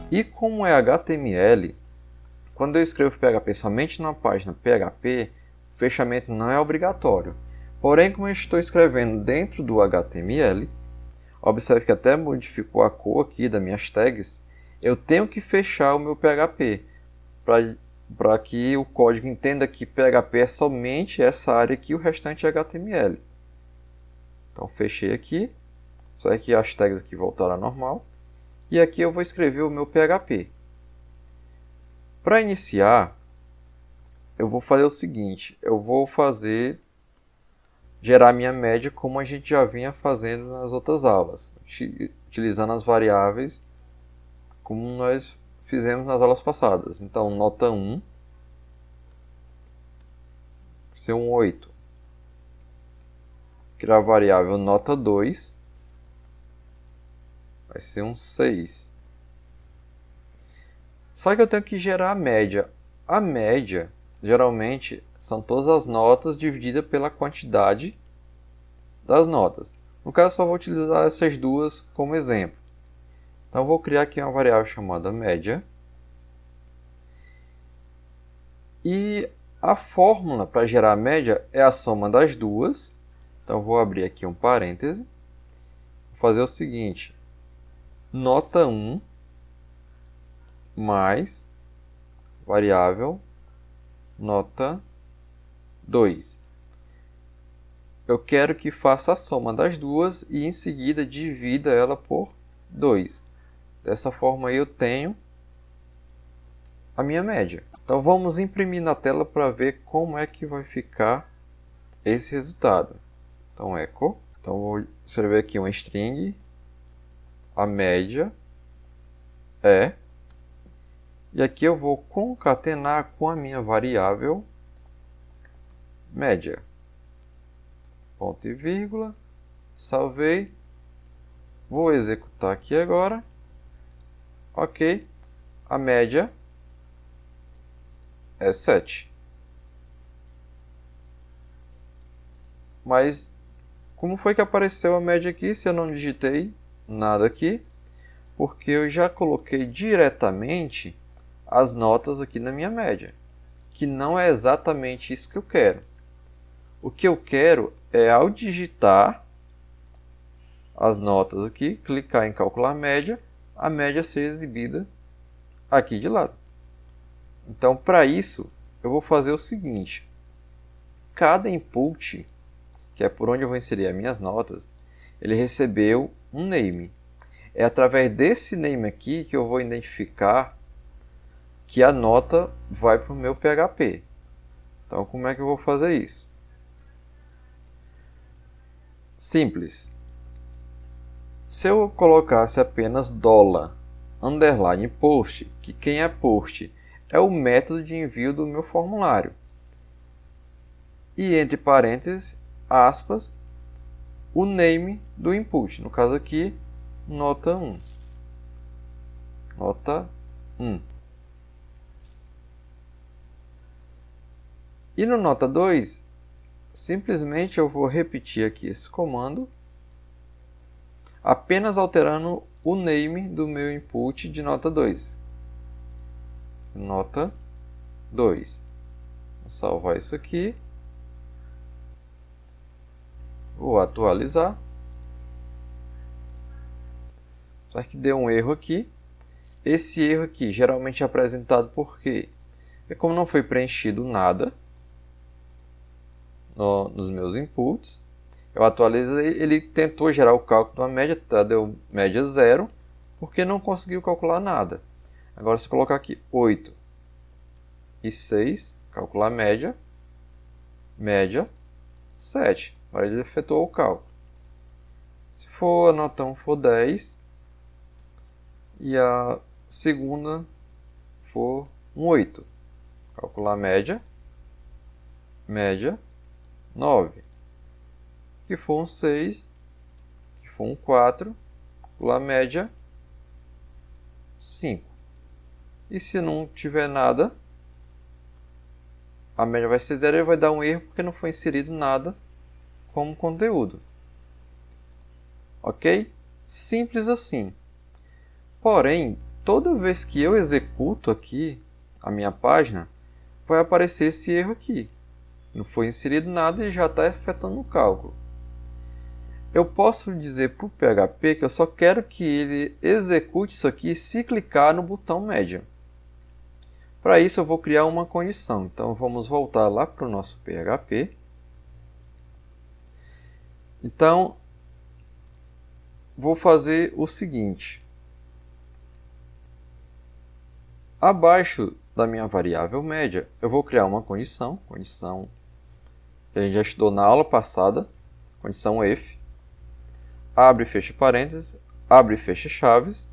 E como é HTML, quando eu escrevo PHP somente na página PHP, o fechamento não é obrigatório. Porém, como eu estou escrevendo dentro do HTML, observe que até modificou a cor aqui das minhas tags, eu tenho que fechar o meu PHP para que o código entenda que PHP é somente essa área aqui e o restante é HTML. Então fechei aqui, só que as tags aqui voltaram ao normal. E aqui eu vou escrever o meu PHP. Para iniciar, eu vou fazer o seguinte, eu vou gerar minha média como a gente já vinha fazendo nas outras aulas, utilizando as variáveis como nós fizemos nas aulas passadas. Então, nota 1 vai ser um 8. Criar a variável nota 2 vai ser um 6. Só que eu tenho que gerar a média. A média, geralmente, são todas as notas divididas pela quantidade das notas. No caso, só vou utilizar essas duas como exemplo. Então, vou criar aqui uma variável chamada média. E a fórmula para gerar a média é a soma das duas. Então, vou abrir aqui um parêntese. Vou fazer o seguinte. Nota 1 mais variável nota 2. Eu quero que faça a soma das duas e em seguida divida ela por 2. Dessa forma aí eu tenho a minha média. Então vamos imprimir na tela para ver como é que vai ficar esse resultado. Então echo, então vou escrever aqui uma string, a média é, e aqui eu vou concatenar com a minha variável média. Ponto e vírgula, salvei, vou executar aqui agora, ok, a média é 7. Mas como foi que apareceu a média aqui se eu não digitei nada aqui? Porque eu já coloquei diretamente as notas aqui na minha média, que não é exatamente isso que eu quero. O que eu quero é, ao digitar as notas aqui, clicar em calcular média, a média ser exibida aqui de lado. Então, para isso, eu vou fazer o seguinte. Cada input, que é por onde eu vou inserir as minhas notas, ele recebeu um name. É através desse name aqui que eu vou identificar que a nota vai para o meu PHP. Então, como é que eu vou fazer isso? Simples. Se eu colocasse apenas $_post, que quem é post é o método de envio do meu formulário. E entre parênteses, aspas, o name do input. No caso aqui, nota 1. Nota 1. E no nota 2, simplesmente eu vou repetir aqui esse comando, apenas alterando o name do meu input de nota 2. Nota 2. Vou salvar isso aqui. Vou atualizar. Só que deu um erro aqui. Esse erro aqui geralmente é apresentado porque como não foi preenchido nada nos meus inputs, eu atualizei, ele tentou gerar o cálculo da média, tá? Deu média 0, porque não conseguiu calcular nada. Agora, se eu colocar aqui 8 e 6, calcular média, média 7. Agora ele efetuou o cálculo. Se for a nota 1 for 10 e a segunda for um 8, calcular média, média 9. Que for um 6, que for um 4, calcular média 5. E se não tiver nada, a média vai ser 0 e vai dar um erro porque não foi inserido nada como conteúdo. Ok? Simples assim. Porém, toda vez que eu executo aqui a minha página, vai aparecer esse erro aqui. Não foi inserido nada e já está afetando o cálculo. Eu posso dizer para o PHP que eu só quero que ele execute isso aqui se clicar no botão média. Para isso eu vou criar uma condição. Então vamos voltar lá para o nosso PHP. Então vou fazer o seguinte. Abaixo da minha variável média, eu vou criar uma condição que a gente já estudou na aula passada, condição if, abre e fecha parênteses, abre e fecha chaves.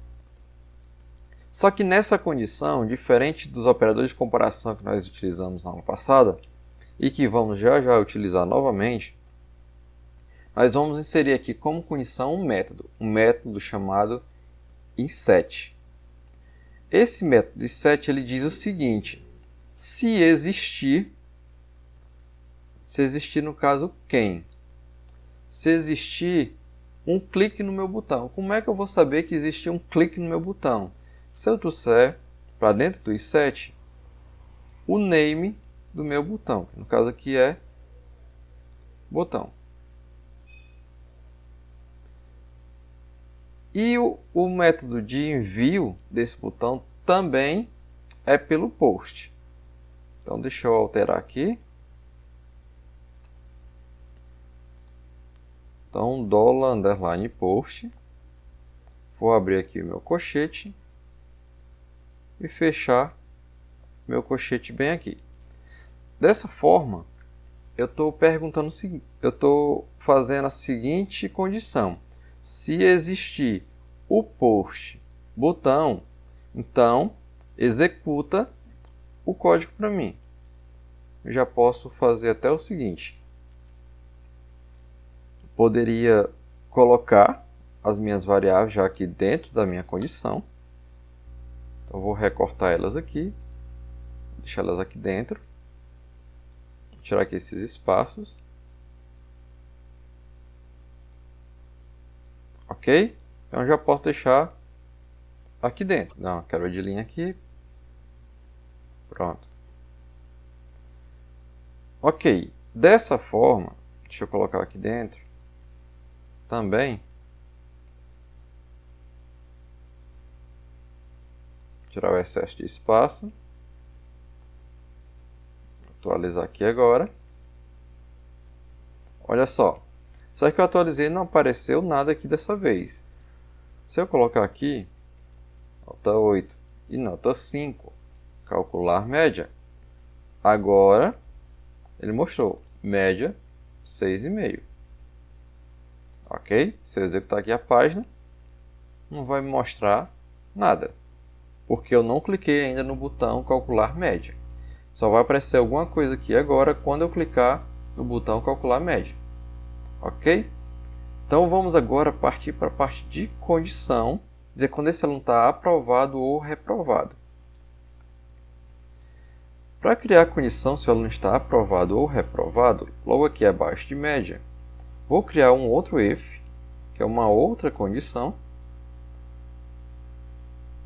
Só que nessa condição, diferente dos operadores de comparação que nós utilizamos na aula passada, e que vamos já utilizar novamente, nós vamos inserir aqui como condição um método chamado inset. Esse método inset ele diz o seguinte: se existir no caso quem? Se existir um clique no meu botão. Como é que eu vou saber que existe um clique no meu botão? Se eu trouxer para dentro do inset o name do meu botão, que no caso aqui é botão. E o método de envio desse botão também é pelo post. Então deixa eu alterar aqui. Então $_post. Vou abrir aqui o meu colchete e fechar meu colchete bem aqui. Dessa forma, eu estou perguntando o seguinte, eu estou fazendo a seguinte condição: se existir o post botão, então executa o código para mim. Eu já posso fazer até o seguinte: poderia colocar as minhas variáveis já aqui dentro da minha condição. Então vou recortar elas aqui, deixar elas aqui dentro, tirar aqui esses espaços. Ok? Então já posso deixar aqui dentro. Dá uma quebra de linha aqui. Pronto. Ok. Dessa forma, deixa eu colocar aqui dentro também. Tirar o excesso de espaço. Atualizar aqui agora. Olha só. Só que eu atualizei e não apareceu nada aqui dessa vez. Se eu colocar aqui, nota 8 e nota 5, calcular média. Agora, ele mostrou média 6,5. Ok? Se eu executar aqui a página, não vai me mostrar nada. Porque eu não cliquei ainda no botão calcular média. Só vai aparecer alguma coisa aqui agora quando eu clicar no botão calcular média. Ok? Então vamos agora partir para a parte de condição, dizer quando esse aluno está aprovado ou reprovado. Para criar a condição se o aluno está aprovado ou reprovado, logo aqui abaixo de média, vou criar um outro if, que é uma outra condição.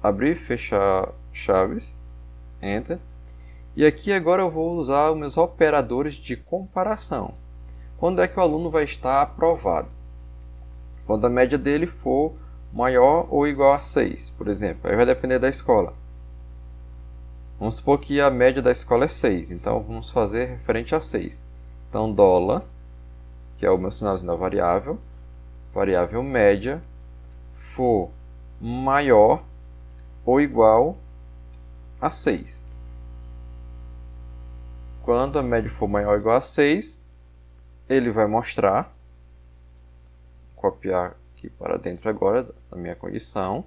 Abrir e fechar chaves, Enter. E aqui agora eu vou usar os meus operadores de comparação. Quando é que o aluno vai estar aprovado? Quando a média dele for maior ou igual a 6, por exemplo. Aí vai depender da escola. Vamos supor que a média da escola é 6, então vamos fazer referente a 6. Então, $, que é o meu sinalzinho da variável média, for maior ou igual a 6. Quando a média for maior ou igual a 6, ele vai mostrar, copiar aqui para dentro agora da minha condição,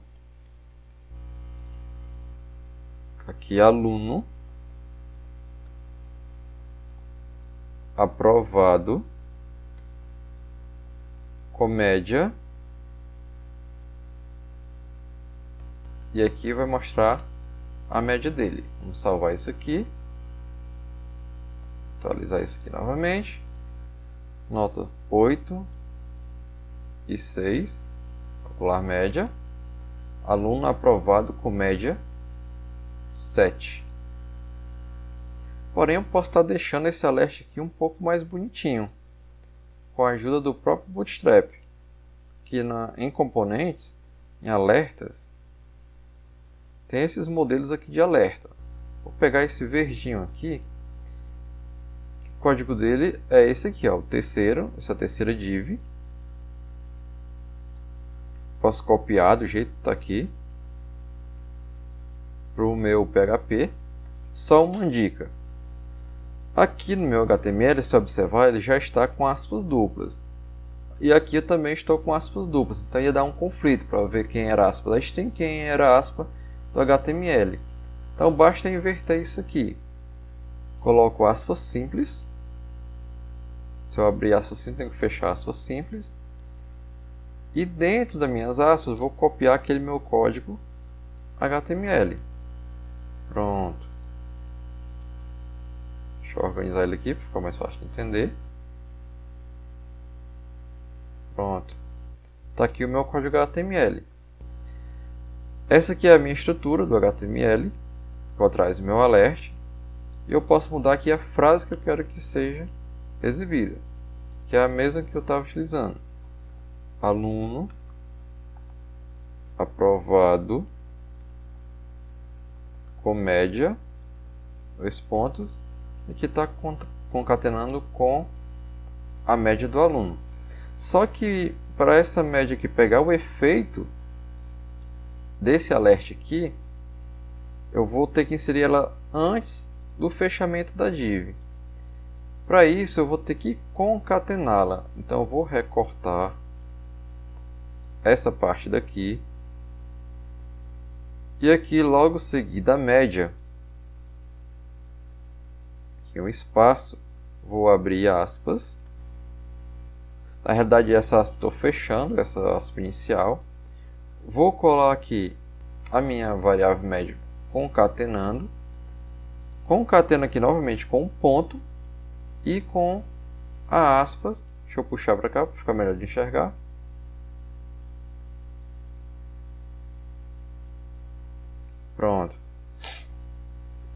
aqui aluno aprovado com média, e aqui vai mostrar a média dele. Vamos salvar isso aqui, atualizar isso aqui novamente. Nota 8 e 6, calcular média. Aluno aprovado com média 7. Porém, eu posso estar deixando esse alerta aqui um pouco mais bonitinho, com a ajuda do próprio Bootstrap, que em componentes, em alertas, tem esses modelos aqui de alerta. Vou pegar esse verdinho aqui, que o código dele é esse aqui, ó, essa terceira div. Posso copiar do jeito que está aqui para o meu PHP. Só uma dica. Aqui no meu HTML, se observar, ele já está com aspas duplas. E aqui eu também estou com aspas duplas. Então ia dar um conflito para ver quem era aspa da string e quem era aspa do HTML. Então basta inverter isso aqui. Coloco aspas simples. Se eu abrir aspas simples, tenho que fechar aspas simples. E dentro das minhas aspas, vou copiar aquele meu código HTML. Pronto. Deixa eu organizar ele aqui para ficar mais fácil de entender. Pronto. Está aqui o meu código HTML. Essa aqui é a minha estrutura do HTML. Vou atrás do meu alert. E eu posso mudar aqui a frase que eu quero que seja exibida, que é a mesma que eu estava utilizando. Aluno aprovado com média, 2 pontos, e que está concatenando com a média do aluno. Só que para essa média aqui pegar o efeito desse alert aqui, eu vou ter que inserir ela antes do fechamento da div. Para isso eu vou ter que concatená-la. Então eu vou recortar essa parte daqui. E aqui logo seguida a média, aqui um espaço, vou abrir aspas. Na realidade essa aspa estou fechando, essa aspa inicial. Vou colar aqui a minha variável média concatenando. Concateno aqui novamente com um ponto e com a aspas. Deixa eu puxar para cá para ficar melhor de enxergar. Pronto.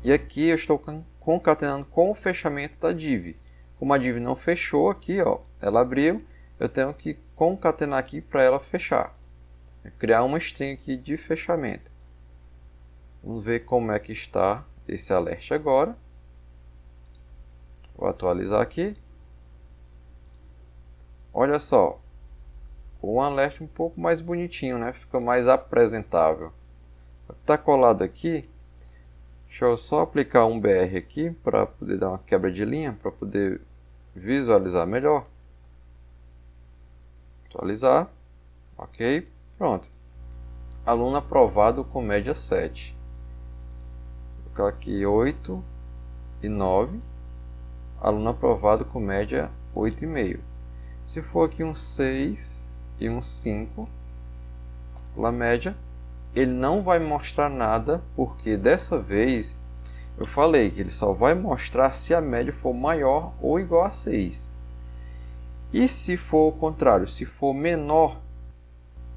E aqui eu estou concatenando com o fechamento da div. Como a div não fechou aqui, ó, ela abriu, eu tenho que concatenar aqui para ela fechar. Criar uma string aqui de fechamento. Vamos ver como é que está esse alert agora. Vou atualizar aqui. Olha só. Um alert um pouco mais bonitinho, né? Fica mais apresentável. Está colado aqui. Deixa eu só aplicar um BR aqui para poder dar uma quebra de linha, para poder visualizar melhor. Atualizar. Ok. Pronto. Aluno aprovado com média 7. Vou colocar aqui 8 e 9. Aluno aprovado com média 8,5. Se for aqui um 6 e um 5, a média, ele não vai mostrar nada, porque dessa vez eu falei que ele só vai mostrar se a média for maior ou igual a 6. E se for o contrário, se for menor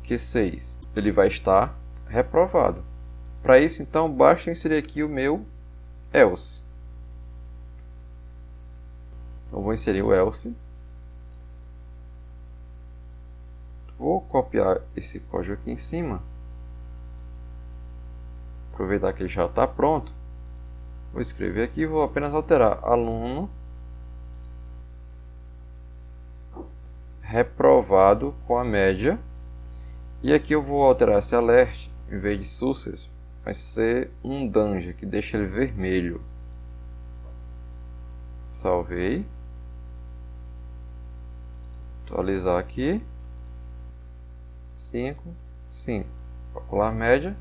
que 6, ele vai estar reprovado. Para isso, então, basta inserir aqui o meu else. Então, vou inserir o else. Vou copiar esse código aqui em cima. Aproveitar que ele já está pronto. Vou escrever aqui e vou apenas alterar aluno reprovado com a média. E aqui eu vou alterar esse alert, em vez de success, vai ser um danger, que deixa ele vermelho. Salvei. Atualizar aqui. 5, 5. Calcular média.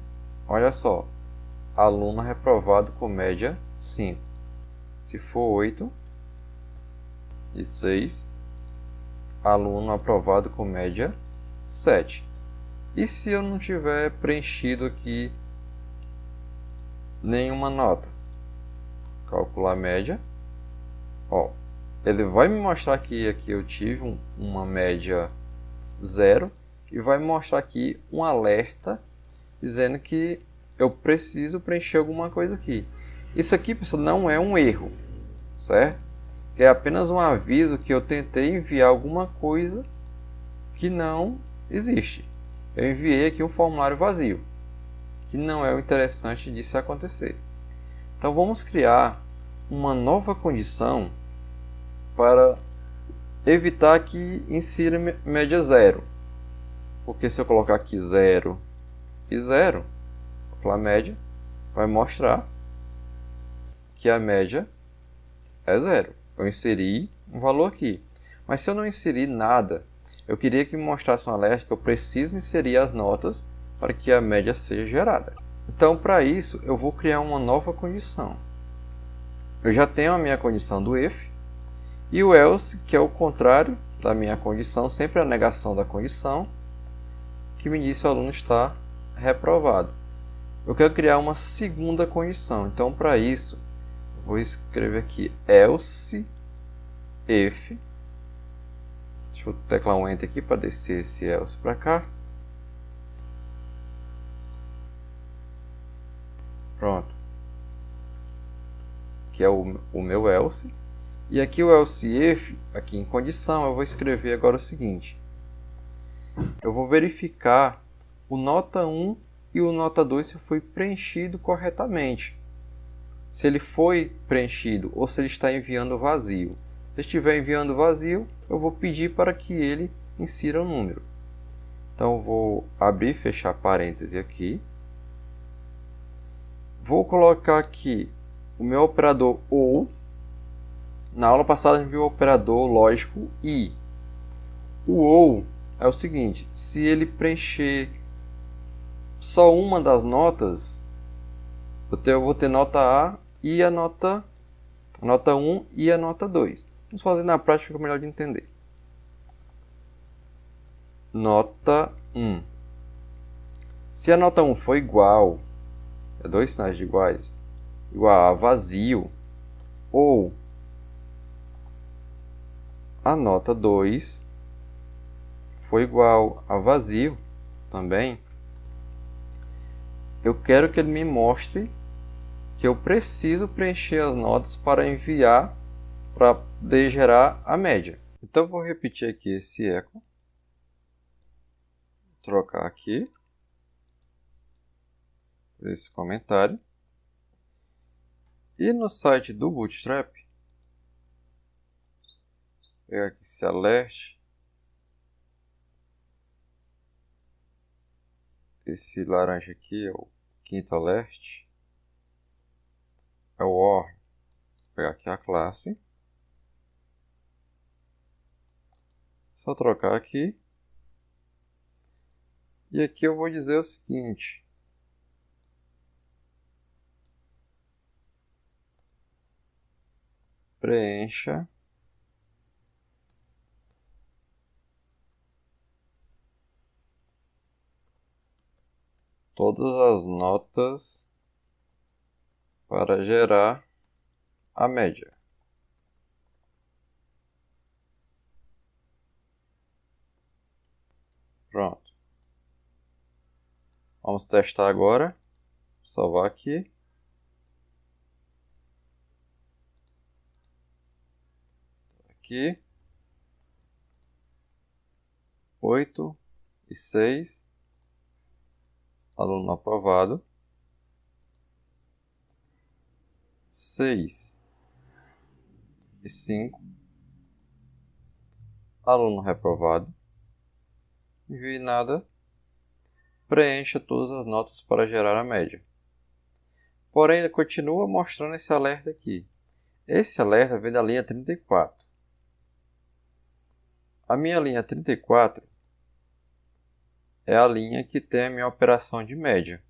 Olha só. Aluno reprovado com média 5. Se for 8 e 6, aluno aprovado com média 7. E se eu não tiver preenchido aqui nenhuma nota? Calcular média. Ó, ele vai me mostrar que aqui eu tive uma média 0 e vai me mostrar aqui um alerta dizendo que eu preciso preencher alguma coisa aqui. Isso aqui, pessoal, não é um erro, certo? É apenas um aviso que eu tentei enviar alguma coisa que não existe. Eu enviei aqui um formulário vazio, que não é o interessante disso acontecer. Então vamos criar uma nova condição para evitar que insira média zero. Porque se eu colocar aqui 0 e 0, a média vai mostrar que a média é 0. Eu inseri um valor aqui. Mas se eu não inserir nada, eu queria que me mostrasse um alerta que eu preciso inserir as notas para que a média seja gerada. Então, para isso, eu vou criar uma nova condição. Eu já tenho a minha condição do if e o else, que é o contrário da minha condição, sempre a negação da condição, que me diz se o aluno está reprovado. Eu quero criar uma segunda condição. Então, para isso, vou escrever aqui else if. Deixa eu teclar um enter aqui para descer esse else para cá. Pronto. Aqui é o meu else. E aqui o else if, aqui em condição, eu vou escrever agora o seguinte. Eu vou verificar o nota 1 e o nota 2 se foi preenchido corretamente. Se ele foi preenchido ou se ele está enviando vazio. Se estiver enviando vazio, eu vou pedir para que ele insira um número. Então, eu vou abrir e fechar parêntese aqui. Vou colocar aqui o meu operador OU. Na aula passada, a gente viu o operador lógico I. O OU é o seguinte, se ele preencher só uma das notas, eu vou ter nota A e a nota 1 e a nota 2. Vamos fazer na prática, fica melhor de entender. Nota 1. Se a nota 1 for igual, é dois sinais de iguais, igual a vazio, ou a nota 2 for igual a vazio também, eu quero que ele me mostre que eu preciso preencher as notas para enviar para poder gerar a média. Então eu vou repetir aqui esse echo, trocar aqui por esse comentário, e no site do Bootstrap, pegar aqui esse alert, esse laranja aqui é o quinto alert, é o OR, vou pegar aqui a classe, só trocar aqui, e aqui eu vou dizer o seguinte, preencha todas as notas para gerar a média. Pronto. Vamos testar agora. Salvar aqui. Aqui. 8 e 6. Aluno aprovado. 6 e 5. Aluno reprovado. Não vi nada. Preencha todas as notas para gerar a média. Porém, continua mostrando esse alerta aqui. Esse alerta vem da linha 34. A minha linha 34 é a linha que tem a minha operação de média.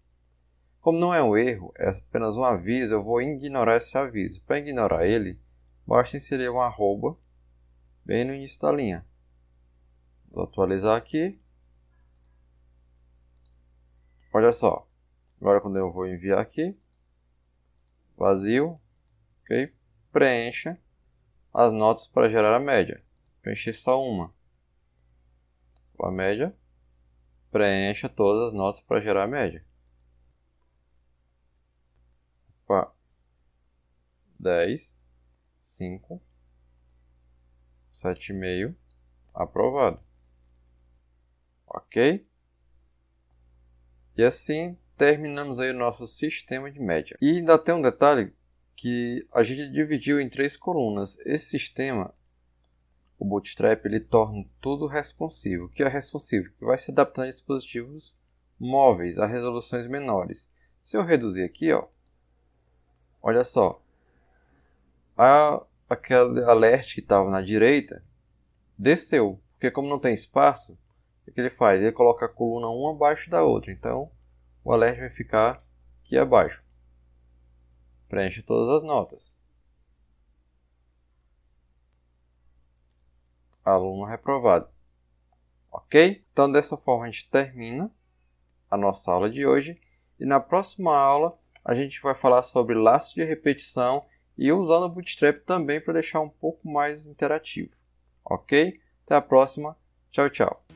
Como não é um erro, é apenas um aviso, eu vou ignorar esse aviso. Para ignorar ele, basta inserir um arroba bem no início da linha. Vou atualizar aqui. Olha só. Agora quando eu vou enviar aqui, vazio, ok? Preencha as notas para gerar a média. Preencher só uma. A média. Preencha todas as notas para gerar a média. Opa. 10, 5, 7,5, aprovado. Ok? E assim terminamos aí o nosso sistema de média. E ainda tem um detalhe que a gente dividiu em 3 colunas. Esse sistema, o Bootstrap, ele torna tudo responsivo. O que é responsivo? Que vai se adaptando a dispositivos móveis, a resoluções menores. Se eu reduzir aqui, ó, olha só, aquele alert que estava na direita desceu, porque como não tem espaço, o que ele faz? Ele coloca a coluna uma abaixo da outra, então o alert vai ficar aqui abaixo. Preenche todas as notas. Aluno reprovado. Ok? Então dessa forma a gente termina a nossa aula de hoje e na próxima aula a gente vai falar sobre laço de repetição e usando o Bootstrap também para deixar um pouco mais interativo. Ok? Até a próxima. Tchau, tchau.